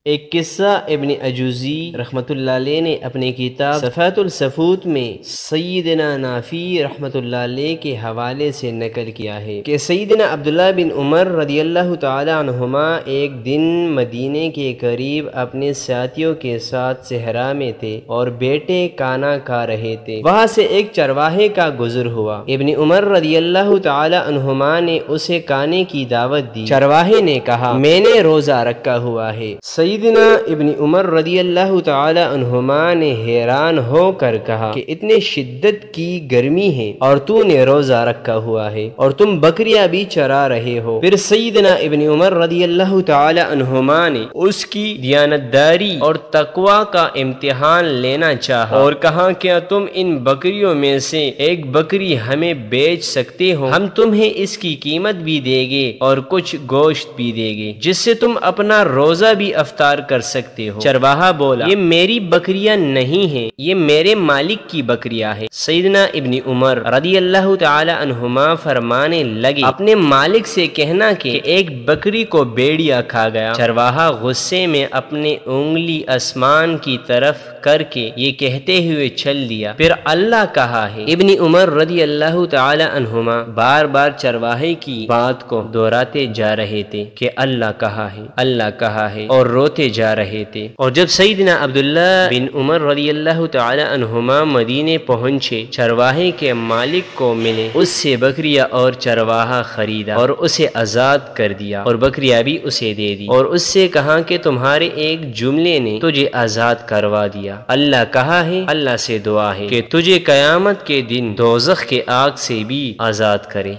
ایک قصہ ابن عجوزی رحمۃ اللہ علیہ نے اپنے کتاب صفات الصفوت میں سیدنا نافع رحمۃ اللہ علیہ کے حوالے سے نقل کیا ہے کہ سیدنا عبداللہ بن عمر رضی اللہ تعالی عنہما ایک دن مدینے کے قریب اپنے ساتھیوں کے ساتھ صحرا میں تھے اور بیٹے کانا کھا رہے تھے۔ وہاں سے ایک چرواہے کا گزر ہوا۔ ابن عمر رضی اللہ تعالی عنہما نے اسے کھانے کی دعوت دی۔ چرواہے نے کہا، میں نے روزہ رکھا ہوا ہے۔ سیدنا ابن عمر رضی اللہ تعالی عنہما نے حیران ہو کر کہا کہ اتنے شدت کی گرمی ہے اور تو نے روزہ رکھا ہوا ہے اور تم بکریاں بھی چرا رہے ہو۔ پھر سیدنا ابن عمر رضی اللہ تعالی عنہما نے اس کی دیانتداری اور تقوی کا امتحان لینا چاہا اور کہا، کیا تم ان بکریوں میں سے ایک بکری ہمیں بیچ سکتے ہو؟ ہم تمہیں اس کی قیمت بھی دیں گے اور کچھ گوشت بھی دیں گے جس سے تم اپنا روزہ بھی افطار کر سکتے ہو۔ چرواہا بولا، یہ میری بکریاں نہیں ہیں، یہ میرے مالک کی بکریاں ہیں۔ سیدنا ابن عمر رضی اللہ تعالی عنہما فرمانے لگے، اپنے مالک سے کہنا کہ ایک بکری کو بھیڑیا کھا گیا۔ چرواہا غصے میں اپنی انگلی آسمان کی طرف کر کے یہ کہتے ہوئے چل دیا، پھر اللہ کہا ہے۔ ابن عمر رضی اللہ تعالی عنہما بار بار چرواہے کی بات کو دہراتے جا رہے تھے کہ اللہ کہا ہے، اللہ کہا ہے، اور روتے جا رہے تھے۔ اور جب سیدنا عبداللہ بن عمر رضی اللہ تعالی عنہما مدینے پہنچے، چرواہے کے مالک کو ملے، اس سے بکریاں اور چرواہا خریدا اور اسے آزاد کر دیا اور بکریاں بھی اسے دے دی اور اس سے کہا کہ تمہارے ایک جملے نے تجھے آزاد کروا دیا۔ اللہ کہا ہے، اللہ سے دعا ہے کہ تجھے قیامت کے دن دوزخ کے آگ سے بھی آزاد کرے۔